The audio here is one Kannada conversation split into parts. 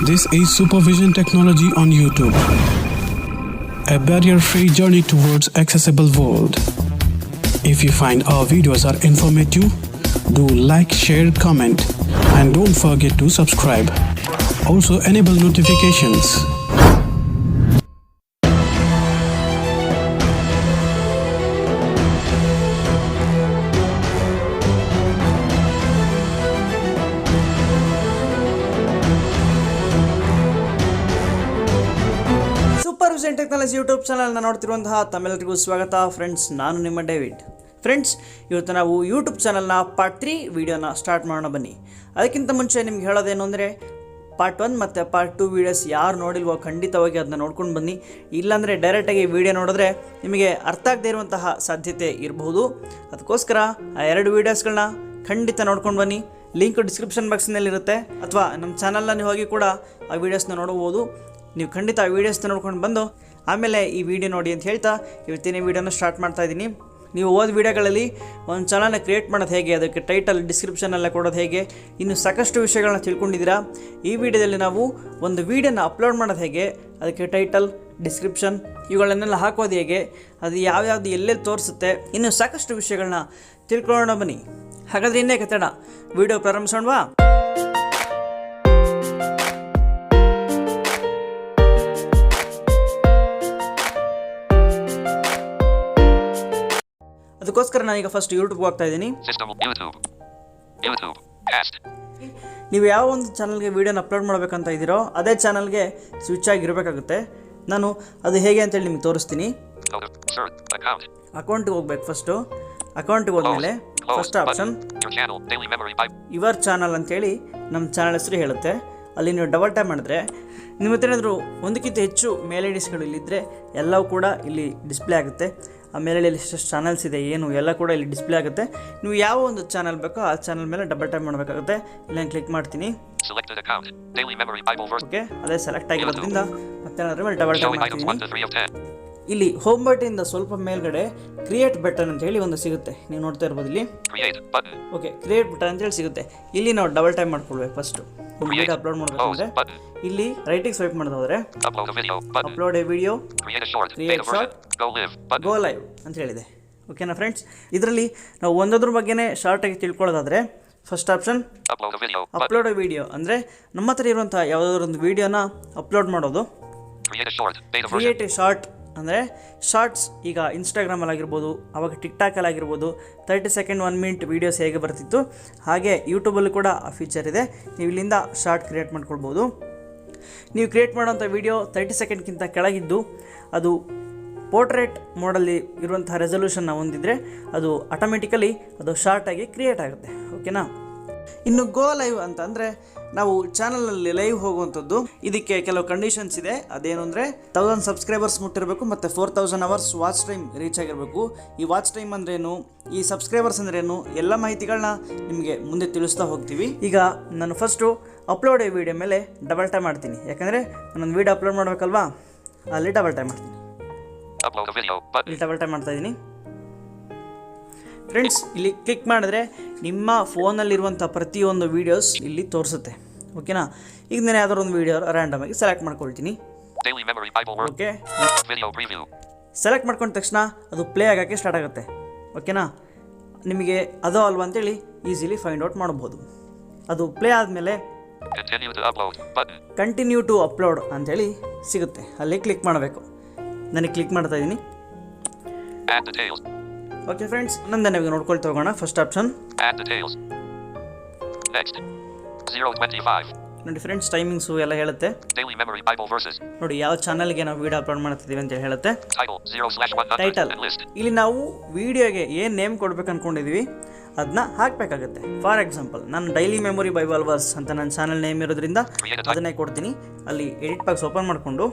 This is supervision technology on YouTube, a barrier-free journey towards accessible world. If you find our videos are informative, do like, share, comment, and don't forget to subscribe. Also enable notifications. supervision technology YouTube channel ನೋಡ್ತಿರುವಂತಹ ತಮ್ಮೆಲ್ಲರಿಗೂ ಸ್ವಾಗತ ಫ್ರೆಂಡ್ಸ್. ನಾನು ನಿಮ್ಮ ಡೇವಿಡ್. ಫ್ರೆಂಡ್ಸ್, ಇವತ್ತು ನಾವು ಯೂಟ್ಯೂಬ್ ಚಾನಲ್ನ ಪಾರ್ಟ್ 3 ವಿಡಿಯೋನ ಸ್ಟಾರ್ಟ್ ಮಾಡೋಣ ಬನ್ನಿ. ಅದಕ್ಕಿಂತ ಮುಂಚೆ ನಿಮ್ಗೆ ಹೇಳೋದೇನು ಅಂದರೆ ಪಾರ್ಟ್ 1 ಮತ್ತು ಪಾರ್ಟ್ 2 ವೀಡಿಯೋಸ್ ಯಾರು ನೋಡಿಲ್ವೋ ಖಂಡಿತವಾಗಿ ಅದನ್ನ ನೋಡ್ಕೊಂಡು ಬನ್ನಿ. ಇಲ್ಲಾಂದರೆ ಡೈರೆಕ್ಟಾಗಿ ವಿಡಿಯೋ ನೋಡಿದ್ರೆ ನಿಮಗೆ ಅರ್ಥ ಆಗದೇ ಇರುವಂತಹ ಸಾಧ್ಯತೆ ಇರಬಹುದು. ಅದಕ್ಕೋಸ್ಕರ ಆ 2 ವೀಡಿಯೋಸ್ಗಳನ್ನ ಖಂಡಿತ ನೋಡ್ಕೊಂಡು ಬನ್ನಿ. ಲಿಂಕ್ ಡಿಸ್ಕ್ರಿಪ್ಷನ್ ಬಾಕ್ಸ್ನಲ್ಲಿರುತ್ತೆ, ಅಥವಾ ನಮ್ಮ ಚಾನಲ್ನ ನೀವು ಹೋಗಿ ಕೂಡ ಆ ವೀಡಿಯೋಸ್ನ ನೋಡ್ಬೋದು. ನೀವು ಖಂಡಿತ ಆ ವೀಡಿಯೋಸ್ನ ನೋಡ್ಕೊಂಡು ಬಂದು ಆಮೇಲೆ ಈ ವಿಡಿಯೋ ನೋಡಿ ಅಂತ ಹೇಳ್ತಾ ಇವತ್ತಿನ ವೀಡಿಯೋನ ಸ್ಟಾರ್ಟ್ ಮಾಡ್ತಾಯಿದ್ದೀನಿ. ನೀವು ಓದ್ ವೀಡಿಯೋಗಳಲ್ಲಿ ಒಂದು ಚಾನಲ್ನ ಕ್ರಿಯೇಟ್ ಮಾಡೋದು ಹೇಗೆ, ಅದಕ್ಕೆ ಟೈಟಲ್ ಡಿಸ್ಕ್ರಿಪ್ಷನೆಲ್ಲ ಕೊಡೋದು ಹೇಗೆ, ಇನ್ನು ಸಾಕಷ್ಟು ವಿಷಯಗಳನ್ನ ತಿಳ್ಕೊಂಡಿದ್ದೀರಾ. ಈ ವಿಡಿಯೋದಲ್ಲಿ ನಾವು ಒಂದು ವೀಡಿಯೋನ ಅಪ್ಲೋಡ್ ಮಾಡೋದು ಹೇಗೆ, ಅದಕ್ಕೆ ಟೈಟಲ್, ಡಿಸ್ಕ್ರಿಪ್ಷನ್ ಇವುಗಳನ್ನೆಲ್ಲ ಹಾಕೋದು ಹೇಗೆ, ಅದು ಯಾವ್ಯಾವುದು ಎಲ್ಲೆಲ್ಲಿ ತೋರಿಸುತ್ತೆ, ಇನ್ನು ಸಾಕಷ್ಟು ವಿಷಯಗಳನ್ನ ತಿಳ್ಕೊಳ್ಳೋಣ ಬನ್ನಿ. ಹಾಗಾದರೆ ಇನ್ನೇ ಕತ್ತಡ ವಿಡಿಯೋ ಪ್ರಾರಂಭಿಸೋಣವಾ? ಅದಕ್ಕೋಸ್ಕರ ನಾನೀಗ ಫಸ್ಟ್ ಯೂಟ್ಯೂಬ್ಗೆ ಹೋಗ್ತಾ ಇದ್ದೀನಿ. ನೀವು ಯಾವ ಒಂದು ಚಾನಲ್ಗೆ ವೀಡಿಯೋನ ಅಪ್ಲೋಡ್ ಮಾಡಬೇಕಂತ ಇದ್ದೀರೋ ಅದೇ ಚಾನಲ್ಗೆ ಸ್ವಿಚ್ ಆಗಿರಬೇಕಾಗುತ್ತೆ. ನಾನು ಅದು ಹೇಗೆ ಅಂತೇಳಿ ನಿಮ್ಗೆ ತೋರಿಸ್ತೀನಿ. ಅಕೌಂಟ್ಗೆ ಹೋಗ್ಬೇಕು. ಫಸ್ಟು ಅಕೌಂಟ್ಗೆ ಹೋದ್ಮೇಲೆ ಫಸ್ಟ್ ಆಪ್ಷನ್ ಯುವರ್ ಚಾನಲ್ ಅಂತೇಳಿ ನಮ್ಮ ಚಾನಲ್ ಹೆಸರು ಹೇಳುತ್ತೆ. ಅಲ್ಲಿ ನೀವು ಡಬಲ್ ಟ್ಯಾಪ್ ಮಾಡಿದ್ರೆ ನಿಮ್ಮ ಹತ್ರ ಏನಾದರೂ ಒಂದಕ್ಕಿಂತ ಹೆಚ್ಚು ಮೇಲ್ ಐ ಡಿಸ್ಗಳು ಇಲ್ಲಿದ್ದರೆ ಎಲ್ಲವೂ ಕೂಡ ಇಲ್ಲಿ ಡಿಸ್ಪ್ಲೇ ಆಗುತ್ತೆ. ಆ ಮೇಲಲ್ಲಿ ಎಷ್ಟು ಚಾನಲ್ಸ್ ಇದೆ ಏನು ಎಲ್ಲ ಕೂಡ ಇಲ್ಲಿ ಡಿಸ್ಪ್ಲೇ ಆಗುತ್ತೆ. ನೀವು ಯಾವ ಒಂದು ಚಾನಲ್ ಬೇಕೋ ಆ ಚಾನಲ್ ಮೇಲೆ ಡಬಲ್ ಟ್ಯಾಪ್ ಮಾಡಬೇಕಾಗುತ್ತೆ. ಇಲ್ಲಿ ನಾನು ಕ್ಲಿಕ್ ಮಾಡ್ತೀನಿ. ಓಕೆ, ಅದೇ ಸೆಲೆಕ್ಟ್ ಆಗಿರೋದ್ರಿಂದ ಮತ್ತೆ ಮೇಲೆ ಡಬಲ್ ಟ್ಯಾಪ್ ಮಾಡ್ತೀನಿ. ಇಲ್ಲಿ ಹೋಮ್ ಬಟನ್ ಸ್ವಲ್ಪ ಮೇಲ್ಗಡೆ ಕ್ರಿಯೇಟ್ ಬಟನ್ ಅಂತ ಹೇಳಿ ಒಂದು ಸಿಗುತ್ತೆ, ನೀವು ನೋಡ್ತಾ ಇರ್ಬೋದು ಇಲ್ಲಿ. ಓಕೆ, ಕ್ರಿಯೇಟ್ ಬಟನ್ ಅಂತ ಹೇಳಿ ಸಿಗುತ್ತೆ. ಇಲ್ಲಿ ನಾವು ಡಬಲ್ ಟೈಪ್ ಮಾಡ್ಕೊಳ್ಬೇಕು. ಫಸ್ಟ್ ವಿಡಿಯೋ ಅಪ್ಲೋಡ್ ಮಾಡಬೇಕಂದ್ರೆ ಇಲ್ಲಿ ರೈಟಿಗೆ ಸ್ವೈಪ್ ಮಾಡೋದು ಹೋದ್ರೆ upload a video, create short, go live ಅಂತ ಹೇಳಿದೆ. ಓಕೆನಾ ಫ್ರೆಂಡ್ಸ್? ಇದರಲ್ಲಿ ನಾವು ಒಂದೊಂದ್ರ ಬಗ್ಗೆನೇ ಶಾರ್ಟಾಗಿ ತಿಳ್ಕೊಳ್ಳೋದಾದ್ರೆ first option upload a video ಅಂದರೆ ನಮ್ಮ ಹತ್ರ ಇರುವಂಥ ಯಾವುದಾದ್ರೂ ಒಂದು ವಿಡಿಯೋನ ಅಪ್ಲೋಡ್ ಮಾಡೋದು. ಕ್ರಿಯೇಟ್ ಎ ಶಾರ್ಟ್ ಅಂದರೆ ಶಾರ್ಟ್ಸ್, ಈಗ ಇನ್ಸ್ಟಾಗ್ರಾಮಲ್ಲಿ ಆಗಿರ್ಬೋದು, ಅವಾಗ ಟಿಕ್ಟಾಕಲ್ಲಿ ಆಗಿರ್ಬೋದು 30 ಸೆಕೆಂಡ್ 1 ಮಿನಿಟ್ ವೀಡಿಯೋಸ್ ಹೇಗೆ ಬರ್ತಿತ್ತು ಹಾಗೆ ಯೂಟ್ಯೂಬಲ್ಲಿ ಕೂಡ ಆ ಫೀಚರ್ ಇದೆ. ನೀವು ಇಲ್ಲಿಂದ ಶಾರ್ಟ್ ಕ್ರಿಯೇಟ್ ಮಾಡ್ಕೊಳ್ಬೋದು. ನೀವು ಕ್ರಿಯೇಟ್ ಮಾಡೋಂಥ ವೀಡಿಯೋ 30 ಸೆಕೆಂಡ್ಗಿಂತ ಕೆಳಗಿದ್ದು ಅದು ಪೋರ್ಟ್ರೇಟ್ ಮೋಡಲ್ಲಿ ಇರುವಂಥ ರೆಸಲ್ಯೂಷನ್ನ ಹೊಂದಿದ್ರೆ ಅದು ಆಟೋಮೆಟಿಕಲಿ ಅದು ಶಾರ್ಟಾಗಿ ಕ್ರಿಯೇಟ್ ಆಗುತ್ತೆ. ಓಕೆನಾ? ಇನ್ನು ಗೋ ಲೈವ್ ಅಂತಂದರೆ ನಾವು ಚಾನಲಲ್ಲಿ ಲೈವ್ ಹೋಗುವಂಥದ್ದು. ಇದಕ್ಕೆ ಕೆಲವು ಕಂಡೀಷನ್ಸ್ ಇದೆ. ಅದೇನು ಅಂದರೆ 1000 ಸಬ್ಸ್ಕ್ರೈಬರ್ಸ್ ಮುಟ್ಟಿರಬೇಕು ಮತ್ತು 4000 ಅವರ್ಸ್ ವಾಚ್ ಟೈಮ್ ರೀಚ್ ಆಗಿರಬೇಕು. ಈ ವಾಚ್ ಟೈಮ್ ಅಂದ್ರೇನು, ಈ ಸಬ್ಸ್ಕ್ರೈಬರ್ಸ್ ಅಂದ್ರೇನು, ಎಲ್ಲ ಮಾಹಿತಿಗಳನ್ನ ನಿಮಗೆ ಮುಂದೆ ತಿಳಿಸ್ತಾ ಹೋಗ್ತೀವಿ. ಈಗ ನಾನು ಫಸ್ಟು ಅಪ್ಲೋಡ್ ಎ ವಿಡಿಯೋ ಮೇಲೆ ಡಬಲ್ ಟ್ಯಾಪ್ ಮಾಡ್ತೀನಿ. ಯಾಕಂದರೆ ನಾನೊಂದು ವಿಡಿಯೋ ಅಪ್ಲೋಡ್ ಮಾಡಬೇಕಲ್ವಾ, ಅಲ್ಲಿ ಡಬಲ್ ಟ್ಯಾಪ್ ಮಾಡ್ತೀನಿ. ಇಲ್ಲಿ ಡಬಲ್ ಟ್ಯಾಪ್ ಮಾಡ್ತಾ ಇದ್ದೀನಿ. ಫ್ರೆಂಡ್ಸ್, ಇಲ್ಲಿ ಕ್ಲಿಕ್ ಮಾಡಿದ್ರೆ ನಿಮ್ಮ ಫೋನಲ್ಲಿರುವಂಥ ಪ್ರತಿಯೊಂದು ವೀಡಿಯೋಸ್ ಇಲ್ಲಿ ತೋರಿಸುತ್ತೆ. ಓಕೆನಾ? ಈಗ ನಾನು ಯಾವ್ದಾದ್ರು ಒಂದು ವೀಡಿಯೋ ರ್ಯಾಂಡಮ್ ಆಗಿ ಸೆಲೆಕ್ಟ್ ಮಾಡ್ಕೊಳ್ತೀನಿ. ಓಕೆ, ಸೆಲೆಕ್ಟ್ ಮಾಡ್ಕೊಂಡ ತಕ್ಷಣ ಅದು ಪ್ಲೇ ಆಗೋಕ್ಕೆ ಸ್ಟಾರ್ಟ್ ಆಗುತ್ತೆ. ಓಕೆನಾ? ನಿಮಗೆ ಅದೋ ಅಲ್ವಾ ಅಂತೇಳಿ ಈಸಿಲಿ ಫೈಂಡ್ ಔಟ್ ಮಾಡ್ಬೋದು. ಅದು ಪ್ಲೇ ಆದಮೇಲೆ ಕಂಟಿನ್ಯೂ ಟು ಅಪ್ಲೋಡ್ ಅಂಥೇಳಿ ಸಿಗುತ್ತೆ. ಅಲ್ಲಿ ಕ್ಲಿಕ್ ಮಾಡಬೇಕು. ನನಗೆ ಕ್ಲಿಕ್ ಮಾಡ್ತಾ ಇದ್ದೀನಿ. ಓಕೆ ಫ್ರೆಂಡ್ಸ್, ನಂದು ನಾವೀಗ ನೋಡ್ಕೊಳ್ತಾ ಹೋಗೋಣ. ಫಸ್ಟ್ ಆಪ್ಷನ್ ನೋಡಿ ಫ್ರೆಂಡ್ಸ್, ಟೈಮಿಂಗ್ಸು ಎಲ್ಲ ಹೇಳುತ್ತೆ. ನೋಡಿ ಯಾವ ಚಾನಲ್ಗೆ ನಾವು ವಿಡಿಯೋ ಅಪ್ಲೋಡ್ ಮಾಡ್ತಿದ್ದೀವಿ ಅಂತ ಹೇಳುತ್ತೆ. ಟೈಟಲ್, ಇಲ್ಲಿ ನಾವು ವಿಡಿಯೋಗೆ ಏನು ನೇಮ್ ಕೊಡ್ಬೇಕು ಅಂದ್ಕೊಂಡಿದ್ದೀವಿ ಅದನ್ನ ಹಾಕಬೇಕಾಗುತ್ತೆ. ಫಾರ್ ಎಕ್ಸಾಂಪಲ್ ನಾನು ಡೈಲಿ ಮೆಮೊರಿ ಬೈಬಲ್ ವರ್ಸ್ ಅಂತ ನನ್ನ ಚಾನಲ್ ನೇಮ್ ಇರೋದ್ರಿಂದ ಅದನ್ನೇ ಕೊಡ್ತೀನಿ. ಅಲ್ಲಿ ಎಡಿಟ್ ಬಾಕ್ಸ್ ಓಪನ್ ಮಾಡಿಕೊಂಡು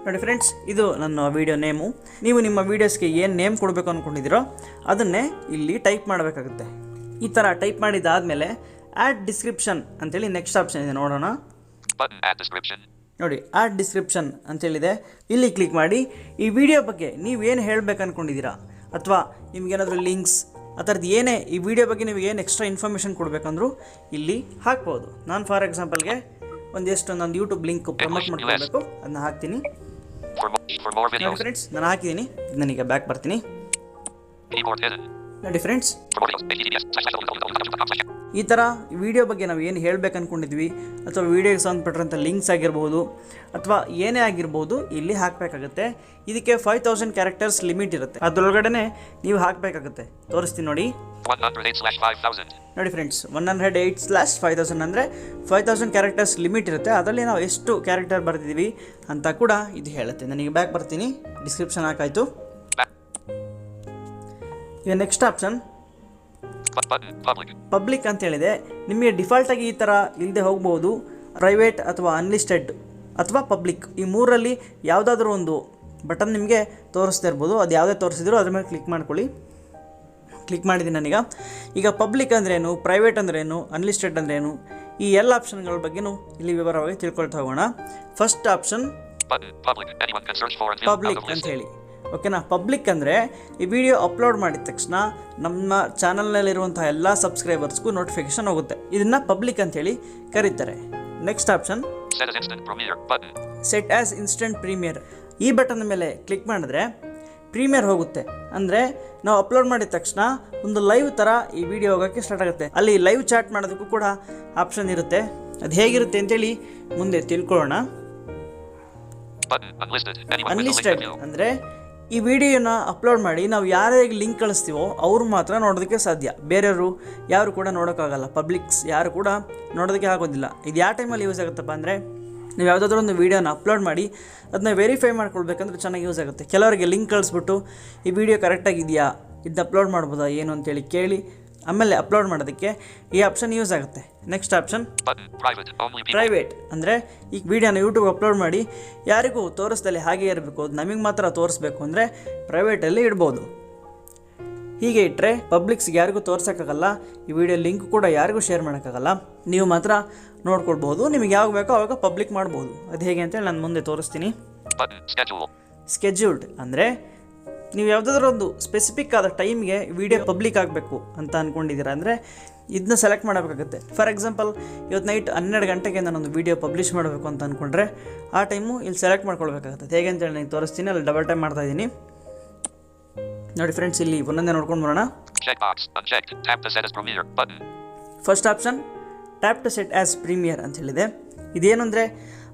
ನೋಡಿ ಫ್ರೆಂಡ್ಸ್, ಇದು ನನ್ನ ವಿಡಿಯೋ ನೇಮು. ನೀವು ನಿಮ್ಮ ವೀಡಿಯೋಸ್ಗೆ ಏನು ನೇಮ್ ಕೊಡಬೇಕು ಅಂದ್ಕೊಂಡಿದ್ದೀರೋ ಅದನ್ನೇ ಇಲ್ಲಿ ಟೈಪ್ ಮಾಡಬೇಕಾಗುತ್ತೆ. ಈ ಥರ ಟೈಪ್ ಮಾಡಿದ್ದಾದಮೇಲೆ ಆ್ಯಡ್ ಡಿಸ್ಕ್ರಿಪ್ಷನ್ ಅಂತೇಳಿ ನೆಕ್ಸ್ಟ್ ಆಪ್ಷನ್ ಇದೆ, ನೋಡೋಣ. ನೋಡಿ ಆ್ಯಡ್ ಡಿಸ್ಕ್ರಿಪ್ಷನ್ ಅಂತೇಳಿದೆ. ಇಲ್ಲಿ ಕ್ಲಿಕ್ ಮಾಡಿ ಈ ವಿಡಿಯೋ ಬಗ್ಗೆ ನೀವೇನು ಹೇಳಬೇಕು ಅಂದ್ಕೊಂಡಿದ್ದೀರಾ, ಅಥವಾ ನಿಮಗೇನಾದರೂ ಲಿಂಕ್ಸ್, ಆ ಥರದ್ದು ಏನೇ ಈ ವಿಡಿಯೋ ಬಗ್ಗೆ ನೀವು ಏನು ಎಕ್ಸ್ಟ್ರಾ ಇನ್ಫಾರ್ಮೇಷನ್ ಕೊಡಬೇಕಂದ್ರೂ ಇಲ್ಲಿ ಹಾಕ್ಬೋದು. ನಾನು ಫಾರ್ ಎಕ್ಸಾಂಪಲ್ಗೆ ನಂದು ಯೂಟ್ಯೂಬ್ ಲಿಂಕ್ ಪ್ರಮೋಟ್ ಮಾಡ್ಕೊಳ್ಬೇಕು, ಅದನ್ನ ಹಾಕ್ತೀನಿ. ನೋಡಿ ಫ್ರೆಂಡ್ಸ್, ನಾನು ಹಾಕಿದ್ದೀನಿ. ನನಗೆ ಬ್ಯಾಕ್ ಬರ್ತೀನಿ. ನೋಡಿ ಫ್ರೆಂಡ್ಸ್, ಈ ಥರ ವಿಡಿಯೋ ಬಗ್ಗೆ ನಾವು ಏನು ಹೇಳಬೇಕು ಅಂದ್ಕೊಂಡಿದ್ವಿ ಅಥವಾ ವಿಡಿಯೋಗೆ ಸಂಬಂಧಪಟ್ಟಂಥ ಲಿಂಕ್ಸ್ ಆಗಿರ್ಬೋದು ಅಥವಾ ಏನೇ ಆಗಿರ್ಬೋದು ಇಲ್ಲಿ ಹಾಕಬೇಕಾಗುತ್ತೆ. ಇದಕ್ಕೆ 5000 ಕ್ಯಾರೆಕ್ಟರ್ಸ್ ಲಿಮಿಟ್ ಇರುತ್ತೆ, ಅದರೊಳಗಡೆ ನೀವು ಹಾಕಬೇಕಾಗುತ್ತೆ. ತೋರಿಸ್ತೀನಿ ನೋಡಿ. ನೋಡಿ ಫ್ರೆಂಡ್ಸ್, 108/5000 ಅಂದರೆ 5000 ಕ್ಯಾರೆಕ್ಟರ್ಸ್ ಲಿಮಿಟ್ ಇರುತ್ತೆ. ಅದರಲ್ಲಿ ನಾವು ಎಷ್ಟು ಕ್ಯಾರೆಕ್ಟರ್ ಬರ್ತಿದ್ದೀವಿ ಅಂತ ಕೂಡ ಇದು ಹೇಳುತ್ತೆ. ನನಗೆ ಬ್ಯಾಕ್ ಬರ್ತೀನಿ, ಡಿಸ್ಕ್ರಿಪ್ಷನ್ ಹಾಕಾಯಿತು. ಈಗ ನೆಕ್ಸ್ಟ್ ಆಪ್ಷನ್ ಪಬ್ಲಿಕ್ ಅಂತ ಹೇಳಿದೆ. ನಿಮಗೆ ಡಿಫಾಲ್ಟಾಗಿ ಈ ಥರ ಇಲ್ಲದೆ ಹೋಗ್ಬೋದು. ಪ್ರೈವೇಟ್ ಅಥವಾ ಅನ್ಲಿಸ್ಟೆಡ್ ಅಥವಾ ಪಬ್ಲಿಕ್, ಈ ಮೂರಲ್ಲಿ ಯಾವುದಾದ್ರೂ ಒಂದು ಬಟನ್ ನಿಮಗೆ ತೋರಿಸ್ತಾ ಇರ್ಬೋದು. ಅದು ಯಾವುದೇ ತೋರಿಸಿದ್ರು ಅದ್ರ ಮೇಲೆ ಕ್ಲಿಕ್ ಮಾಡ್ಕೊಳ್ಳಿ. ಕ್ಲಿಕ್ ಮಾಡಿದ್ದೀನಿ ನಾನೀಗ. ಈಗ ಪಬ್ಲಿಕ್ ಅಂದ್ರೇನು, ಪ್ರೈವೇಟ್ ಅಂದ್ರೇನು, ಅನ್ಲಿಸ್ಟೆಡ್ ಅಂದ್ರೇನು, ಈ ಎಲ್ಲ ಆಪ್ಷನ್ಗಳ ಬಗ್ಗೆನೂ ಇಲ್ಲಿ ವಿವರವಾಗಿ ತಿಳ್ಕೊಳ್ತಾ ಹೋಗೋಣ. ಫಸ್ಟ್ ಆಪ್ಷನ್ ಪಬ್ಲಿಕ್ ಅಂತ ಹೇಳಿ. ಓಕೆನಾ. ಪಬ್ಲಿಕ್ ಅಂದರೆ ಈ ವಿಡಿಯೋ ಅಪ್ಲೋಡ್ ಮಾಡಿದ ತಕ್ಷಣ ನಮ್ಮ ಚಾನಲ್ನಲ್ಲಿರುವಂಥ ಎಲ್ಲ ಸಬ್ಸ್ಕ್ರೈಬರ್ಸ್ಗೂ ನೋಟಿಫಿಕೇಶನ್ ಹೋಗುತ್ತೆ. ಇದನ್ನು ಪಬ್ಲಿಕ್ ಅಂತೇಳಿ ಕರೀತಾರೆ. Next option set as instant premiere. ಈ ಬಟನ್ ಮೇಲೆ ಕ್ಲಿಕ್ ಮಾಡಿದ್ರೆ ಪ್ರೀಮಿಯರ್ ಹೋಗುತ್ತೆ. ಅಂದರೆ ನಾವು ಅಪ್ಲೋಡ್ ಮಾಡಿದ ತಕ್ಷಣ ಒಂದು ಲೈವ್ ಥರ ಈ ವಿಡಿಯೋ ಹೋಗೋಕ್ಕೆ ಸ್ಟಾರ್ಟ್ ಆಗುತ್ತೆ. ಅಲ್ಲಿ ಲೈವ್ ಚಾಟ್ ಮಾಡೋದಕ್ಕೂ ಕೂಡ ಆಪ್ಷನ್ ಇರುತ್ತೆ. ಅದು ಹೇಗಿರುತ್ತೆ ಅಂತೇಳಿ ಮುಂದೆ ತಿಳ್ಕೊಳ್ಳೋಣ. ಅನ್ಲಿಸ್ಟೆಡ್ ಅಂದರೆ ಈ ವಿಡಿಯೋನ ಅಪ್ಲೋಡ್ ಮಾಡಿ ನಾವು ಯಾರಿಗೆ ಲಿಂಕ್ ಕಳಿಸ್ತೀವೋ ಅವ್ರು ಮಾತ್ರ ನೋಡೋದಕ್ಕೆ ಸಾಧ್ಯ, ಬೇರೆಯವರು ಯಾರು ಕೂಡ ನೋಡೋಕ್ಕಾಗಲ್ಲ. ಪಬ್ಲಿಕ್ಸ್ ಯಾರು ಕೂಡ ನೋಡೋದಕ್ಕೆ ಆಗೋದಿಲ್ಲ. ಇದು ಯಾವ ಟೈಮಲ್ಲಿ ಯೂಸ್ ಆಗುತ್ತಪ್ಪ ಅಂದರೆ, ನೀವು ಯಾವುದಾದ್ರೂ ಒಂದು ವೀಡಿಯೋನ ಅಪ್ಲೋಡ್ ಮಾಡಿ ಅದನ್ನ ವೆರಿಫೈ ಮಾಡ್ಕೊಳ್ಬೇಕಂದ್ರೆ ಚೆನ್ನಾಗಿ ಯೂಸ್ ಆಗುತ್ತೆ. ಕೆಲವರಿಗೆ ಲಿಂಕ್ ಕಳಿಸ್ಬಿಟ್ಟು ಈ ವಿಡಿಯೋ ಕರೆಕ್ಟಾಗಿದೆಯಾ, ಇದನ್ನ ಅಪ್ಲೋಡ್ ಮಾಡ್ಬೋದಾ ಏನು ಅಂತೇಳಿ ಕೇಳಿ ಆಮೇಲೆ ಅಪ್ಲೋಡ್ ಮಾಡೋದಕ್ಕೆ ಈ ಆಪ್ಷನ್ ಯೂಸ್ ಆಗುತ್ತೆ. ನೆಕ್ಸ್ಟ್ ಆಪ್ಷನ್ ಪ್ರೈವೇಟ್ ಅಂದರೆ ಈ ವಿಡಿಯೋನ ಯೂಟ್ಯೂಬ್ ಅಪ್ಲೋಡ್ ಮಾಡಿ ಯಾರಿಗೂ ತೋರಿಸ್ದಲ್ಲಿ ಹಾಗೆ ಇರಬೇಕು, ಅದು ನಮಗೆ ಮಾತ್ರ ತೋರಿಸ್ಬೇಕು ಅಂದರೆ ಪ್ರೈವೇಟಲ್ಲಿ ಇಡ್ಬೋದು. ಹೀಗೆ ಇಟ್ಟರೆ ಪಬ್ಲಿಕ್ಸ್ಗೆ ಯಾರಿಗೂ ತೋರ್ಸೋಕ್ಕಾಗಲ್ಲ, ಈ ವಿಡಿಯೋ ಲಿಂಕ್ ಕೂಡ ಯಾರಿಗೂ ಶೇರ್ ಮಾಡೋಕ್ಕಾಗಲ್ಲ, ನೀವು ಮಾತ್ರ ನೋಡ್ಕೊಳ್ಬೋದು. ನಿಮಗೆ ಯಾವಾಗ ಬೇಕೋ ಆವಾಗ ಪಬ್ಲಿಕ್ ಮಾಡ್ಬೋದು. ಅದು ಹೇಗೆ ಅಂತೇಳಿ ನಾನು ಮುಂದೆ ತೋರಿಸ್ತೀನಿ. ಸ್ಕೆಡ್ಯೂಲ್ಡ್ ಅಂದರೆ ನೀವು ಯಾವುದಾದ್ರೂ ಒಂದು ಸ್ಪೆಸಿಫಿಕ್ ಆದ ಟೈಮ್ಗೆ ವಿಡಿಯೋ ಪಬ್ಲಿಕ್ ಆಗಬೇಕು ಅಂತ ಅಂದ್ಕೊಂಡಿದ್ದೀರಾ ಅಂದರೆ ಇದನ್ನ ಸೆಲೆಕ್ಟ್ ಮಾಡಬೇಕಾಗುತ್ತೆ. ಫಾರ್ ಎಕ್ಸಾಂಪಲ್, ಇವತ್ತು ನೈಟ್ 12 ಗಂಟೆಗೆ ನಾನೊಂದು ವೀಡಿಯೋ ಪಬ್ಲಿಷ್ ಮಾಡಬೇಕು ಅಂತ ಅಂದ್ಕೊಂಡ್ರೆ ಆ ಟೈಮು ಇಲ್ಲಿ ಸೆಲೆಕ್ಟ್ ಮಾಡ್ಕೊಳ್ಬೇಕಾಗುತ್ತೆ. ಹೇಗೆ ಅಂತೇಳಿ ನಾನು ತೋರಿಸ್ತೀನಿ. ಅಲ್ಲಿ ಡಬಲ್ ಟೈಪ್ ಮಾಡ್ತಾ ಇದ್ದೀನಿ. ನೋಡಿ ಫ್ರೆಂಡ್ಸ್, ಇಲ್ಲಿ ಒಂದೊಂದೇ ನೋಡ್ಕೊಂಡು ಬರೋಣ. First option tap to set as premiere ಅಂತ ಹೇಳಿದೆ. ಇದೇನು ಅಂದರೆ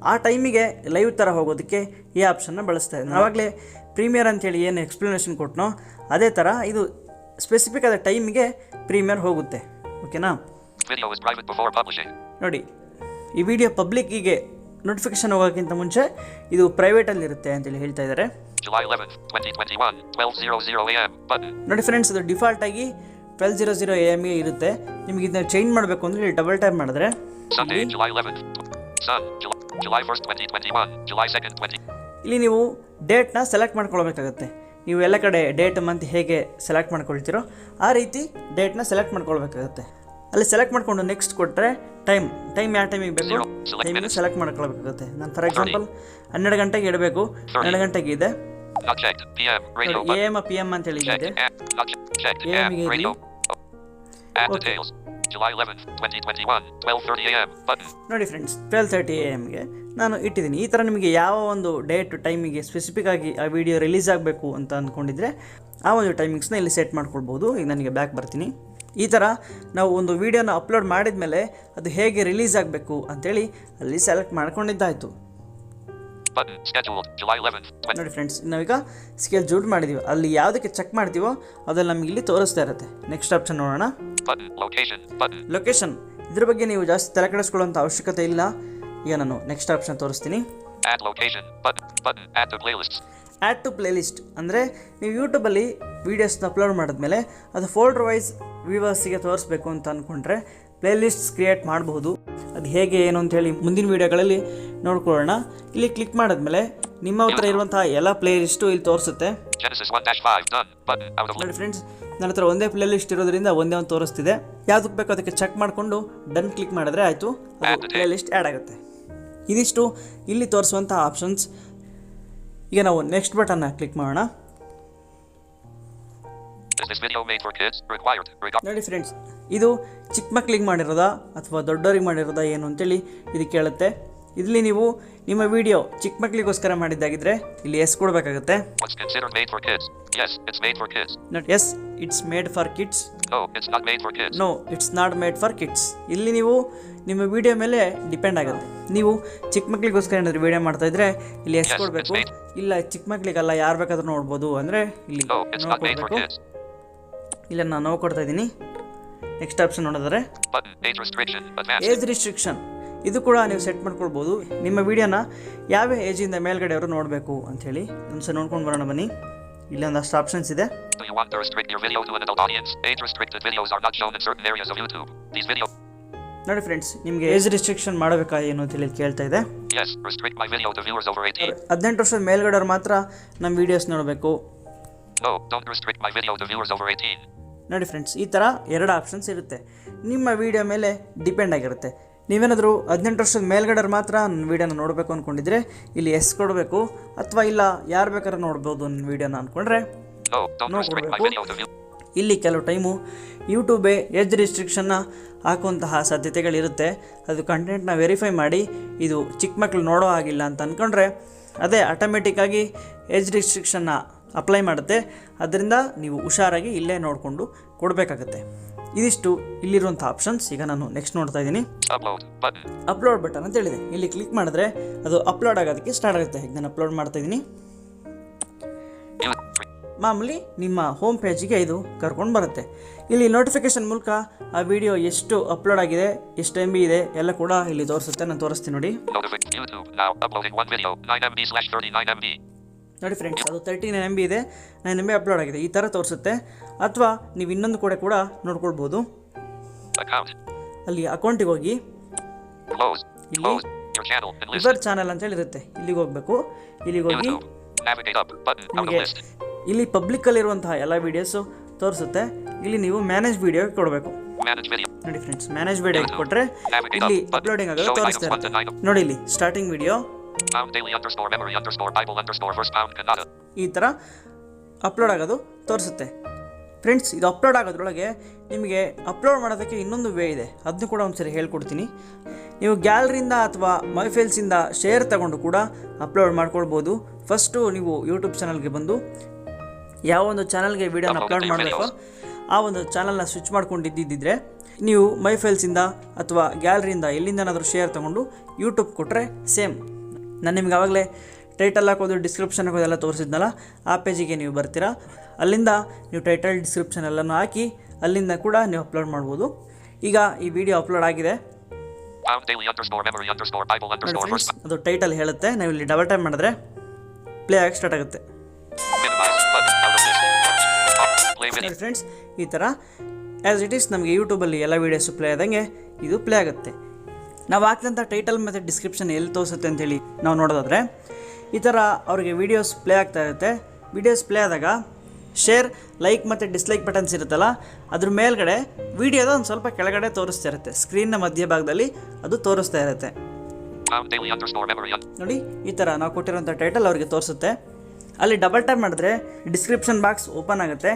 ಆ ಟೈಮಿಗೆ ಲೈವ್ ಥರ ಹೋಗೋದಕ್ಕೆ ಈ ಆಪ್ಷನ್ನ ಬಳಸ್ತಾ ಇದ್ದೀನಿ. ಆವಾಗಲೇ ಪ್ರೀಮಿಯರ್ ಅಂತೇಳಿ ಏನು ಎಕ್ಸ್ಪ್ಲನೇಷನ್ ಕೊಟ್ಟನೋ ಅದೇ ಥರ ಇದು ಸ್ಪೆಸಿಫಿಕ್ ಆದ ಟೈಮಿಗೆ ಪ್ರೀಮಿಯರ್ ಹೋಗುತ್ತೆ. ಓಕೆನಾ. ನೋಡಿ, ಈ ವಿಡಿಯೋ ಪಬ್ಲಿಕ್ಕಿಗೆ ನೋಟಿಫಿಕೇಶನ್ ಹೋಗೋಕ್ಕಿಂತ ಮುಂಚೆ ಇದು ಪ್ರೈವೇಟಲ್ಲಿರುತ್ತೆ ಅಂತೇಳಿ ಹೇಳ್ತಾ ಇದ್ದಾರೆ. ನೋಡಿ ಫ್ರೆಂಡ್ಸ್, ಅದು ಡಿಫಾಲ್ಟಾಗಿ 12:00 AM ಇರುತ್ತೆ. ನಿಮಗೆ ಇದನ್ನ ಚೇಂಜ್ ಮಾಡಬೇಕು ಅಂದರೆ ಇಲ್ಲಿ ಡಬಲ್ ಟೈಪ್ ಮಾಡಿದ್ರೆ ಇಲ್ಲಿ ನೀವು ಡೇಟ್ನ ಸೆಲೆಕ್ಟ್ ಮಾಡ್ಕೊಳ್ಬೇಕಾಗತ್ತೆ. ನೀವು ಎಲ್ಲ ಕಡೆ ಡೇಟ್ ಮಂತ್ ಹೇಗೆ ಸೆಲೆಕ್ಟ್ ಮಾಡ್ಕೊಳ್ತೀರೋ ಆ ರೀತಿ ಡೇಟ್ನ ಸೆಲೆಕ್ಟ್ ಮಾಡ್ಕೊಳ್ಬೇಕಾಗತ್ತೆ. ಅಲ್ಲಿ ಸೆಲೆಕ್ಟ್ ಮಾಡಿಕೊಂಡು ನೆಕ್ಸ್ಟ್ ಕೊಟ್ಟರೆ ಟೈಮ್ ಯಾವ ಟೈಮಿಗೆ ಬೇಕು ಟೈಮಿಗೆ ಸೆಲೆಕ್ಟ್ ಮಾಡ್ಕೊಳ್ಬೇಕಾಗುತ್ತೆ. ನಾನು ಫಾರ್ ಎಕ್ಸಾಂಪಲ್ 12 ಗಂಟೆಗೆ ಇಡಬೇಕು, 12 ಗಂಟೆಗೆ ಇದೆ. AM PM ಅಂತ ಹೇಳಿ ಇದೆ. AM ಗೆ ನೋಡಿ ಫ್ರೆಂಡ್ಸ್, 12:30 AM ನಾನು ಇಟ್ಟಿದ್ದೀನಿ. ಈ ಥರ ನಿಮಗೆ ಯಾವ ಒಂದು ಡೇಟ್ ಟೈಮಿಗೆ ಸ್ಪೆಸಿಫಿಕ್ ಆಗಿ ಆ ವಿಡಿಯೋ ರಿಲೀಸ್ ಆಗಬೇಕು ಅಂತ ಅಂದ್ಕೊಂಡಿದ್ರೆ ಆ ಒಂದು ಟೈಮಿಂಗ್ಸ್ನ ಇಲ್ಲಿ ಸೆಟ್ ಮಾಡ್ಕೊಳ್ಬೋದು. ಈಗ ನನಗೆ ಬ್ಯಾಕ್ ಬರ್ತೀನಿ. ಈ ಥರ ನಾವು ಒಂದು ವೀಡಿಯೋನ ಅಪ್ಲೋಡ್ ಮಾಡಿದ ಮೇಲೆ ಅದು ಹೇಗೆ ರಿಲೀಸ್ ಆಗಬೇಕು ಅಂತೇಳಿ ಅಲ್ಲಿ ಸೆಲೆಕ್ಟ್ ಮಾಡ್ಕೊಂಡಿದ್ದಾಯಿತು. ನೋಡಿ ಫ್ರೆಂಡ್ಸ್, ನಾವೀಗ ಸ್ಕೆಡ್ಯೂಲ್ ಮಾಡಿದ್ದೀವಿ. ಅಲ್ಲಿ ಯಾವುದಕ್ಕೆ ಚೆಕ್ ಮಾಡ್ತೀವೋ ಅದೆಲ್ಲ ನಮಗೆ ಇಲ್ಲಿ ತೋರಿಸ್ತಾ ಇರುತ್ತೆ. ನೆಕ್ಸ್ಟ್ ಆಪ್ಷನ್ ನೋಡೋಣ. ಲೊಕೇಶನ್, ಇದ್ರ ಬಗ್ಗೆ ನೀವು ಜಾಸ್ತಿ ತಲೆ ಕೆಡಿಸ್ಕೊಳ್ಳುವಂಥ ಅವಶ್ಯಕತೆ ಇಲ್ಲ. ಈಗ ನಾನು ನೆಕ್ಸ್ಟ್ ಆಪ್ಷನ್ ತೋರಿಸ್ತೀನಿ. ಆ್ಯಡ್ ಟು ಪ್ಲೇಲಿಸ್ಟ್ ಅಂದರೆ ನೀವು ಯೂಟ್ಯೂಬಲ್ಲಿ ವೀಡಿಯೋಸ್ನ ಅಪ್ಲೋಡ್ ಮಾಡಿದ್ಮೇಲೆ ಅದು ಫೋಲ್ಡರ್ ವೈಸ್ ವ್ಯೂವರ್ಸಿಗೆ ತೋರಿಸ್ಬೇಕು ಅಂತ ಅಂದ್ಕೊಂಡ್ರೆ ಪ್ಲೇಲಿಸ್ಟ್ಸ್ ಕ್ರಿಯೇಟ್ ಮಾಡಬಹುದು. ಅದು ಹೇಗೆ ಏನು ಅಂತೇಳಿ ಮುಂದಿನ ವೀಡಿಯೋಗಳಲ್ಲಿ ನೋಡ್ಕೊಳ್ಳೋಣ. ಇಲ್ಲಿ ಕ್ಲಿಕ್ ಮಾಡಿದ್ಮೇಲೆ ನಿಮ್ಮ ಹತ್ರ ಇರುವಂತಹ ಎಲ್ಲ ಪ್ಲೇ ಲಿಸ್ಟು ಇಲ್ಲಿ ತೋರಿಸುತ್ತೆ. ನೋಡಿ ಫ್ರೆಂಡ್ಸ್, ನನ್ನ ಹತ್ರ ಒಂದೇ ಪ್ಲೇ ಲಿಸ್ಟ್ ಇರೋದ್ರಿಂದ ಒಂದೇ ಒಂದು ತೋರಿಸ್ತಿದೆ. ಯಾವುದಕ್ಕೆ ಬೇಕೋ ಅದಕ್ಕೆ ಚೆಕ್ ಮಾಡಿಕೊಂಡು ಡನ್ ಕ್ಲಿಕ್ ಮಾಡಿದ್ರೆ ಆಯಿತು, ಅದು ಪ್ಲೇ ಲಿಸ್ಟ್ ಆ್ಯಡ್ ಆಗುತ್ತೆ. ಇದಿಷ್ಟು ಇಲ್ಲಿ ತೋರಿಸುವಂಥ ಆಪ್ಷನ್ಸ್. ಈಗ ನಾವು ನೆಕ್ಸ್ಟ್ ಬಟನ್ನ ಕ್ಲಿಕ್ ಮಾಡೋಣ. Is this video made for kids? Required. ನೋಡಿ ಫ್ರೆಂಡ್ಸ್, ಇದು ಚಿಕ್ಕ ಮಕ್ಕಳಿಗೆ ಮಾಡಿರೋದಾ ಅಥವಾ ದೊಡ್ಡವರಿಗೆ ಮಾಡಿರೋದಾ ಏನು ಅಂತೇಳಿ ಇದು ಕೇಳುತ್ತೆ. ಇಲ್ಲಿ ನೀವು ನಿಮ್ಮ ವಿಡಿಯೋ ಚಿಕ್ಕ ಮಕ್ಕಳಿಗೋಸ್ಕರ ಮಾಡಿದ್ದಾಗಿದ್ರೆ ಇಲ್ಲಿ ಎಸ್ ಕೊಡಬೇಕಾಗುತ್ತೆ. What's considered made for kids? Yes, it's made for kids. Yes, it's made for kids. No, it's not made for kids. No, it's not made for kids. ಇಲ್ಲಿ ನೀವು ನಿಮ್ಮ ವಿಡಿಯೋ ಮೇಲೆ ಡಿಪೆಂಡ್ ಆಗುತ್ತೆ. ನೀವು ಚಿಕ್ಕ ಮಕ್ಕಳಿಗೋಸ್ಕರ ಏನಾದರೂ ವಿಡಿಯೋ ಮಾಡ್ತಾ ಇದ್ರೆ ಇಲ್ಲಿ ಎಸ್ ಕೊಡಬೇಕು. ಇಲ್ಲ ಚಿಕ್ಕ ಮಕ್ಕಳಿಗಲ್ಲ, ಯಾರು ಬೇಕಾದ್ರೂ ನೋಡ್ಬೋದು ಅಂದರೆ ಇಲ್ಲಿ ನೋಡ್ಕೊಡ್ಬೇಕು. ಇಲ್ಲ ನಾನು ನೋವು ಕೊಡ್ತಾ ಇದ್ದೀನಿ. ನೆಕ್ಸ್ಟ್ ಆಪ್ಷನ್ ನೋಡಿದ್ರೆ ಏಜ್ ರಿಸ್ಟ್ರಿಕ್ಷನ್. ಇದು ಕೂಡ ನೀವು ಸೆಟ್ ಮಾಡ್ಕೊಳ್ಬೋದು. ನಿಮ್ಮ ವಿಡಿಯೋನ ಯಾವ ಏಜಿಂದ ಮೇಲ್ಗಡೆ ಅವರು ನೋಡಬೇಕು ಅಂಥೇಳಿ ಒಂದ್ಸಲ ನೋಡ್ಕೊಂಡು ಬರೋಣ ಬನ್ನಿ. ಇಲ್ಲಿ ಒಂದಷ್ಟು ಆಪ್ಷನ್ಸ್ ಇದೆ. Do you want to restrict your video to an adult audience? Age-restricted videos are not shown in certain areas of YouTube. These videos. ನೋಡಿ ಫ್ರೆಂಡ್ಸ್, ನಿಮಗೆ ಏಜ್ ರಿಸ್ಟ್ರಿಕ್ಷನ್ ಮಾಡಬೇಕಾ ಏನು ಅಂತೇಳಿ ಕೇಳ್ತಾ ಇದೆ. Yes, restrict my video to viewers over 18. 18 ವರ್ಷದ ಮೇಲ್ಗಡೆಯವರು ಮಾತ್ರ ನಮ್ಮ ವಿಡಿಯೋಸ್ ನೋಡಬೇಕು. No, don't restrict my video to viewers over 18. ನೋಡಿ ಫ್ರೆಂಡ್ಸ್, ಈ ಥರ ಎರಡು ಆಪ್ಷನ್ಸ್ ಇರುತ್ತೆ. ನಿಮ್ಮ ವಿಡಿಯೋ ಮೇಲೆ ಡಿಪೆಂಡ್ ಆಗಿರುತ್ತೆ. ನೀವೇನಾದರೂ 18 ವರ್ಷದ ಮೇಲ್ಗಡೆಯವ್ರು ಮಾತ್ರ ನನ್ನ ವೀಡಿಯೋನ ನೋಡಬೇಕು ಅಂದ್ಕೊಂಡಿದ್ರೆ ಇಲ್ಲಿ ಎಸ್ ಕೊಡಬೇಕು. ಅಥವಾ ಇಲ್ಲ ಯಾರು ಬೇಕಾದ್ರೂ ನೋಡ್ಬೋದು ನನ್ನ ವೀಡಿಯೋನ ಅಂದ್ಕೊಂಡ್ರೆ ನೋ ಕೊಡಬೇಕು. ಇಲ್ಲಿ ಕೆಲವು ಟೈಮು ಯೂಟ್ಯೂಬೇ ಏಜ್ ರಿಸ್ಟ್ರಿಕ್ಷನ್ನ ಹಾಕುವಂತಹ ಸಾಧ್ಯತೆಗಳಿರುತ್ತೆ. ಅದು ಕಂಟೆಂಟ್ನ ವೆರಿಫೈ ಮಾಡಿ ಇದು ಚಿಕ್ಕ ಮಕ್ಕಳು ನೋಡೋ ಆಗಿಲ್ಲ ಅಂತ ಅಂದ್ಕೊಂಡ್ರೆ ಅದೇ ಆಟೋಮೆಟಿಕ್ಕಾಗಿ ಏಜ್ ರಿಸ್ಟ್ರಿಕ್ಷನ್ನ ಅಪ್ಲೈ ಮಾಡುತ್ತೆ. ಅದರಿಂದ ನೀವು ಹುಷಾರಾಗಿ ಇಲ್ಲೇ ನೋಡಿಕೊಂಡು ಕೊಡಬೇಕಾಗತ್ತೆ. ಇದಿಷ್ಟು ಇಲ್ಲಿರುವಂಥ ಆಪ್ಷನ್ಸ್. ಈಗ ನಾನು ನೆಕ್ಸ್ಟ್ ನೋಡ್ತಾ ಇದ್ದೀನಿ. ಅಪ್ಲೋಡ್ ಬಟನ್ ಅಂತ ಹೇಳಿದೆ. ಇಲ್ಲಿ ಕ್ಲಿಕ್ ಮಾಡಿದ್ರೆ ಅದು ಅಪ್ಲೋಡ್ ಆಗೋದಕ್ಕೆ ಸ್ಟಾರ್ಟ್ ಆಗುತ್ತೆ. ಈಗ ನಾನು ಅಪ್ಲೋಡ್ ಮಾಡ್ತಾ ಇದ್ದೀನಿ. ಮಾಮೂಲಿ ನಿಮ್ಮ ಹೋಮ್ ಪೇಜಿಗೆ ಇದು ಕರ್ಕೊಂಡು ಬರುತ್ತೆ. ಇಲ್ಲಿ ನೋಟಿಫಿಕೇಶನ್ ಮೂಲಕ ಆ ವಿಡಿಯೋ ಎಷ್ಟು ಅಪ್ಲೋಡ್ ಆಗಿದೆ, ಎಷ್ಟು MB ಇದೆ ಎಲ್ಲ ಕೂಡ ಇಲ್ಲಿ ತೋರಿಸುತ್ತೆ. ನಾನು ತೋರಿಸ್ತೀನಿ ನೋಡಿ. ನೋಡಿ ಫ್ರೆಂಡ್ಸ್, ಅದು 39 MB ಇದೆ, 9 MB ಅಪ್ಲೋಡ್ ಆಗಿದೆ, ಈ ಥರ ತೋರಿಸುತ್ತೆ. ಅಥವಾ ನೀವು ಇನ್ನೊಂದು ಕೂಡ ನೋಡ್ಕೊಳ್ಬೋದು. ಅಲ್ಲಿ ಅಕೌಂಟಿಗೆ ಹೋಗಿ ಇಲ್ಲಿ ಯುವರ್ ಚಾನಲ್ ಅಂತ ಹೇಳಿರುತ್ತೆ. ಇಲ್ಲಿಗೆ ಹೋಗಬೇಕು. ಇಲ್ಲಿಗೆ ಹೋಗಿ ನಿಮಗೆ ಇಲ್ಲಿ ಪಬ್ಲಿಕ್ಕಲ್ಲಿರುವಂತಹ ಎಲ್ಲ ವೀಡಿಯೋಸು ತೋರಿಸುತ್ತೆ. ಇಲ್ಲಿ ನೀವು ಮ್ಯಾನೇಜ್ ವಿಡಿಯೋ ಕೊಡಬೇಕು. ನೋಡಿ ಫ್ರೆಂಡ್ಸ್, ಮ್ಯಾನೇಜ್ ವಿಡಿಯೋ ಕೊಟ್ಟರೆ ಇಲ್ಲಿ ಅಪ್ಲೋಡಿಂಗ್ ಆಗೋದು ತೋರಿಸ್ತಾ ಇರುತ್ತೆ. ನೋಡಿ ಇಲ್ಲಿ ಸ್ಟಾರ್ಟಿಂಗ್ ವಿಡಿಯೋ ಈ ಥರ ಅಪ್ಲೋಡ್ ಆಗೋದು ತೋರಿಸುತ್ತೆ. ಫ್ರೆಂಡ್ಸ್, ಇದು ಅಪ್ಲೋಡ್ ಆಗೋದ್ರೊಳಗೆ ನಿಮಗೆ ಅಪ್ಲೋಡ್ ಮಾಡೋದಕ್ಕೆ ಇನ್ನೊಂದು ವೇ ಇದೆ. ಅದನ್ನು ಕೂಡ ಒಂದ್ಸರಿ ಹೇಳ್ಕೊಡ್ತೀನಿ. ನೀವು ಗ್ಯಾಲರಿಯಿಂದ ಅಥವಾ ಮೈ ಫೈಲ್ಸಿಂದ ಶೇರ್ ತಗೊಂಡು ಕೂಡ ಅಪ್ಲೋಡ್ ಮಾಡ್ಕೊಳ್ಬೋದು. ಫಸ್ಟು ನೀವು ಯೂಟ್ಯೂಬ್ ಚಾನಲ್ಗೆ ಬಂದು ಯಾವ ಒಂದು ಚಾನಲ್ಗೆ ವೀಡಿಯೋನ ಅಪ್ಲೋಡ್ ಮಾಡಬೇಕೋ ಆ ಒಂದು ಚಾನಲ್ನ ಸ್ವಿಚ್ ಮಾಡ್ಕೊಂಡಿದ್ದಿದ್ದರೆ ನೀವು ಮೈ ಫೈಲ್ಸಿಂದ ಅಥವಾ ಗ್ಯಾಲರಿಯಿಂದ ಎಲ್ಲಿಂದನಾದರೂ ಶೇರ್ ತೊಗೊಂಡು ಯೂಟ್ಯೂಬ್ ಕೊಟ್ಟರೆ ಸೇಮ್. ನಾನು ನಿಮ್ಗೆ ಆವಾಗಲೇ ಟೈಟಲ್ ಹಾಕೋದು, ಡಿಸ್ಕ್ರಿಪ್ಷನ್ ಹಾಕೋದು ಎಲ್ಲ ತೋರಿಸಿದ್ನಲ್ಲ, ಆ ಪೇಜಿಗೆ ನೀವು ಬರ್ತೀರಾ. ಅಲ್ಲಿಂದ ನೀವು ಟೈಟಲ್, ಡಿಸ್ಕ್ರಿಪ್ಷನ್ ಎಲ್ಲನೂ ಹಾಕಿ ಅಲ್ಲಿಂದ ಕೂಡ ನೀವು ಅಪ್ಲೋಡ್ ಮಾಡ್ಬೋದು. ಈಗ ಈ ವಿಡಿಯೋ ಅಪ್ಲೋಡ್ ಆಗಿದೆ. ಅದು ಟೈಟಲ್ ಹೇಳುತ್ತೆ. ನಾವು ಇಲ್ಲಿ ಡಬಲ್ ಟೈಪ್ ಮಾಡಿದ್ರೆ ಪ್ಲೇ ಆಗಿ ಸ್ಟಾರ್ಟ್ ಆಗುತ್ತೆ. ಫ್ರೆಂಡ್ಸ್, ಈ ಥರ ಆ್ಯಸ್ ಇಟ್ ಈಸ್ ನಮಗೆ ಯೂಟ್ಯೂಬಲ್ಲಿ ಎಲ್ಲ ವೀಡಿಯೋಸು ಪ್ಲೇ ಆದಂಗೆ ಇದು ಪ್ಲೇ ಆಗುತ್ತೆ. ನಾವು ಹಾಕಿದಂಥ ಟೈಟಲ್ ಮತ್ತು ಡಿಸ್ಕ್ರಿಪ್ಷನ್ ಎಲ್ಲಿ ತೋರಿಸುತ್ತೆ ಅಂತೇಳಿ ನಾವು ನೋಡೋದಾದರೆ ಈ ಥರ ಅವ್ರಿಗೆ ವೀಡಿಯೋಸ್ ಪ್ಲೇ ಆಗ್ತಾ ಇರುತ್ತೆ. ವೀಡಿಯೋಸ್ ಪ್ಲೇ ಆದಾಗ ಶೇರ್, ಲೈಕ್ ಮತ್ತು ಡಿಸ್ಲೈಕ್ ಬಟನ್ಸ್ ಇರುತ್ತಲ್ಲ, ಅದ್ರ ಮೇಲ್ಗಡೆ ವೀಡಿಯೋದ ಒಂದು ಸ್ವಲ್ಪ ಕೆಳಗಡೆ ತೋರಿಸ್ತಾ ಇರುತ್ತೆ. ಸ್ಕ್ರೀನ್ನ ಮಧ್ಯಭಾಗದಲ್ಲಿ ಅದು ತೋರಿಸ್ತಾ ಇರುತ್ತೆ. ನೋಡಿ, ಈ ಥರ ನಾವು ಕೊಟ್ಟಿರೋಂಥ ಟೈಟಲ್ ಅವ್ರಿಗೆ ತೋರಿಸುತ್ತೆ. ಅಲ್ಲಿ ಡಬಲ್ ಟ್ಯಾಪ್ ಮಾಡಿದ್ರೆ ಡಿಸ್ಕ್ರಿಪ್ಷನ್ ಬಾಕ್ಸ್ ಓಪನ್ ಆಗುತ್ತೆ.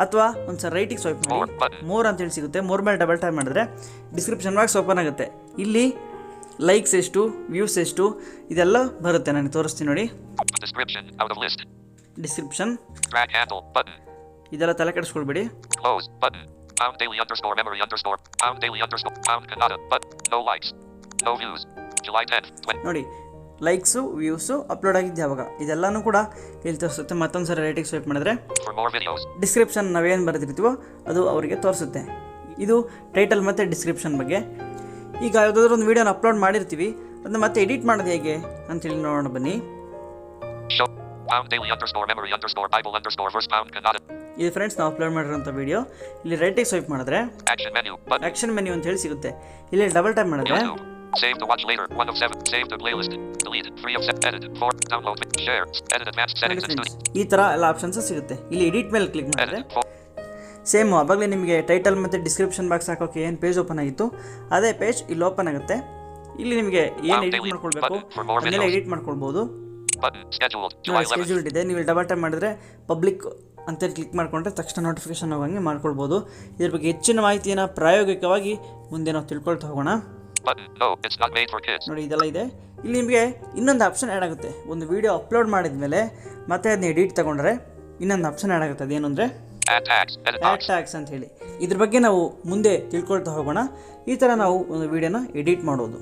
ಅಥವಾ ಒಂದು ಸಲ ರೈಟಿಗೆ ಸ್ವೈಪ್ ಮಾಡಿ ಮೋರ್ ಅಂತೇಳಿ ಸಿಗುತ್ತೆ. ಮೋರ್ ಮೇಲೆ ಡಬಲ್ ಟ್ಯಾಪ್ ಮಾಡಿದ್ರೆ ಡಿಸ್ಕ್ರಿಪ್ಷನ್ ಬಾಕ್ಸ್ ಓಪನ್ ಆಗುತ್ತೆ. ಇಲ್ಲಿ ಲೈಕ್ಸ್ ಎಷ್ಟು, ವ್ಯೂಸ್ ಎಷ್ಟು ಇದೆಲ್ಲ ಬರುತ್ತೆ. ನನಗೆ ತೋರಿಸ್ತೀನಿ ನೋಡಿ. ಡಿಸ್ಕ್ರಿಪ್ಷನ್ ಇದೆಲ್ಲ ತಲೆ ಕೆಡಿಸ್ಕೊಳ್ಬೇಡಿ. ನೋಡಿ, ಲೈಕ್ಸು, ವ್ಯೂಸು ಅಪ್ಲೋಡ್ ಆಗಿದ್ದು ಯಾವಾಗ ಇದೆಲ್ಲನೂ ಕೂಡ ಇಲ್ಲಿ ತೋರಿಸುತ್ತೆ. ಮತ್ತೊಂದು ಸರಿ ರೈಟಿಗೆ ಸ್ವೈಪ್ ಮಾಡಿದ್ರೆ ಡಿಸ್ಕ್ರಿಪ್ಷನ್ ನಾವೇನು ಬರೆದಿರ್ತೀವೋ ಅದು ಅವರಿಗೆ ತೋರಿಸುತ್ತೆ. ಇದು ಟೈಟಲ್ ಮತ್ತು ಡಿಸ್ಕ್ರಿಪ್ಷನ್ ಬಗ್ಗೆ. ಈಗ ಯಾವುದಾದ್ರೂ ಒಂದು ವೀಡಿಯೋನ ಅಪ್ಲೋಡ್ ಮಾಡಿರ್ತೀವಿ, ಅದನ್ನ ಮತ್ತೆ ಎಡಿಟ್ ಮಾಡೋದು ಹೇಗೆ ಅಂತೇಳಿ ನೋಡೋಣ ಬನ್ನಿ. ಇದು ಫ್ರೆಂಡ್ಸ್ ನಾವು ಅಪ್ಲೋಡ್ ಮಾಡಿರೋಂಥ ವಿಡಿಯೋ. ಇಲ್ಲಿ ರೈಟಿಗೆ ಸ್ವೈಪ್ ಮಾಡಿದ್ರೆ ಆಕ್ಷನ್ ಮೆನ್ಯೂ ಅಂತ ಹೇಳಿ ಸಿಗುತ್ತೆ. ಇಲ್ಲಿ ಡಬಲ್ ಟ್ಯಾಪ್ ಮಾಡಿದ್ರೆ Save to watch later. 1 of 7. Save to playlist. Delete. 3 of 7. Edit. 4. Download. Share. Edit advanced settings and study. ಈ ಥರ ಎಲ್ಲ ಆಪ್ಷನ್ಸ್ ಸಿಗುತ್ತೆ. ಇಲ್ಲಿ ಎಡಿಟ್ ಮೇಲೆ ಕ್ಲಿಕ್ ಮಾಡಿದ್ರೆ ಸೇಮ್ ಆವಾಗಲೇ ನಿಮಗೆ ಟೈಟಲ್ ಮತ್ತು ಡಿಸ್ಕ್ರಿಪ್ಷನ್ ಬಾಕ್ಸ್ ಹಾಕೋಕೆ ಏನು ಪೇಜ್ ಓಪನ್ ಆಗಿತ್ತು ಅದೇ ಪೇಜ್ ಇಲ್ಲಿ ಓಪನ್ ಆಗುತ್ತೆ. ಇಲ್ಲಿ ನಿಮಗೆ ಏನು ಎಡಿಟ್ ಮಾಡ್ಕೊಳ್ಬೇಕು ಅದನ್ನೆಲ್ಲ ಎಡಿಟ್ ಮಾಡ್ಕೊಳ್ಬೋದು. ಸ್ಕೆಡ್ಯೂಲ್ಡ್ ಇದೆ. ನೀವು ಡಬಲ್ ಟ್ಯಾಪ್ ಮಾಡಿದ್ರೆ ಪಬ್ಲಿಕ್ ಅಂತೇಳಿ ಕ್ಲಿಕ್ ಮಾಡಿಕೊಂಡ್ರೆ ತಕ್ಷಣ ನೋಟಿಫಿಕೇಷನ್ ಹೋಗಂಗೆ ಮಾಡ್ಕೊಳ್ಬೋದು. ಇದ್ರ ಬಗ್ಗೆ ಹೆಚ್ಚಿನ ಮಾಹಿತಿಯನ್ನು ಪ್ರಾಯೋಗಿಕವಾಗಿ ಮುಂದೆ ನಾವು ತಿಳ್ಕೊಳ್ತಾ ಹೋಗೋಣ. ನೋಡಿ ಇದೆಲ್ಲ ಇದೆ. ಇಲ್ಲಿ ನಿಮಗೆ ಇನ್ನೊಂದು ಆಪ್ಷನ್ ಆ್ಯಡ್ ಆಗುತ್ತೆ. ಒಂದು ವಿಡಿಯೋ ಅಪ್ಲೋಡ್ ಮಾಡಿದ ಮೇಲೆ ಮತ್ತೆ ಅದನ್ನ ಎಡಿಟ್ ತಗೊಂಡ್ರೆ ಇನ್ನೊಂದು ಆಪ್ಷನ್ ಆ್ಯಡ್ ಆಗುತ್ತೆ. ಅದೇನು ಅಂದರೆ ಆ್ಯಡ್ ಟ್ಯಾಗ್ಸ್ ಅಂತ ಹೇಳಿ. ಇದ್ರ ಬಗ್ಗೆ ನಾವು ಮುಂದೆ ತಿಳ್ಕೊಳ್ತಾ ಹೋಗೋಣ. ಈ ಥರ ನಾವು ಒಂದು ವಿಡಿಯೋನ ಎಡಿಟ್ ಮಾಡೋದು.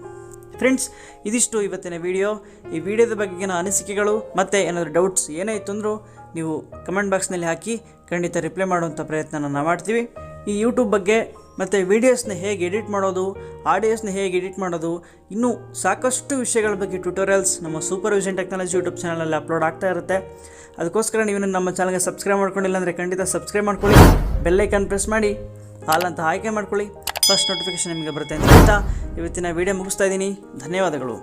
ಫ್ರೆಂಡ್ಸ್, ಇದಿಷ್ಟು ಇವತ್ತಿನ ವಿಡಿಯೋ. ಈ ವಿಡಿಯೋದ ಬಗೆಗಿನ ಅನಿಸಿಕೆಗಳು ಮತ್ತು ಏನಾದರೂ ಡೌಟ್ಸ್ ಏನೇ ಇತ್ತು ಅಂದರೂ ನೀವು ಕಮೆಂಟ್ ಬಾಕ್ಸ್ನಲ್ಲಿ ಹಾಕಿ ಖಂಡಿತ ರಿಪ್ಲೈ ಮಾಡುವಂಥ ಪ್ರಯತ್ನ ನಾವು ಮಾಡ್ತೀವಿ. ಈ ಯೂಟ್ಯೂಬ್ ಬಗ್ಗೆ ಮತ್ತು ವೀಡಿಯೋಸ್ನ ಹೇಗೆ ಎಡಿಟ್ ಮಾಡೋದು, ಆಡಿಯೋಸ್ನ ಹೇಗೆ ಎಡಿಟ್ ಮಾಡೋದು, ಇನ್ನೂ ಸಾಕಷ್ಟು ವಿಷಯಗಳ ಬಗ್ಗೆ ಟ್ಯುಟೋರಿಯಲ್ಸ್ ನಮ್ಮ ಸೂಪರ್ವಿಷನ್ ಟೆಕ್ನಾಲಜಿ ಯೂಟ್ಯೂಬ್ ಚಾನಲಲ್ಲಿ ಅಪ್ಲೋಡ್ ಆಗ್ತಾ ಇರುತ್ತೆ. ಅದಕ್ಕೋಸ್ಕರ ನೀವು ನಮ್ಮ ಚಾನಲ್ಗೆ ಸಬ್ಸ್ಕ್ರೈಬ್ ಮಾಡ್ಕೊಂಡಿಲ್ಲ ಅಂದರೆ ಖಂಡಿತ ಸಬ್ಸ್ಕ್ರೈಬ್ ಮಾಡ್ಕೊಳ್ಳಿ. ಬೆಲ್ಲೈಕನ್ ಪ್ರೆಸ್ ಮಾಡಿ ಆಲ್ ಅಂತ ಆಯ್ಕೆ ಮಾಡ್ಕೊಳ್ಳಿ. ಫಸ್ಟ್ ನೋಟಿಫಿಕೇಷನ್ ನಿಮಗೆ ಬರುತ್ತೆ ಅಂತ ಹೇಳ್ತಾ ಇವತ್ತಿನ ವಿಡಿಯೋ ಮುಗಿಸ್ತಾ ಇದ್ದೀನಿ. ಧನ್ಯವಾದಗಳು.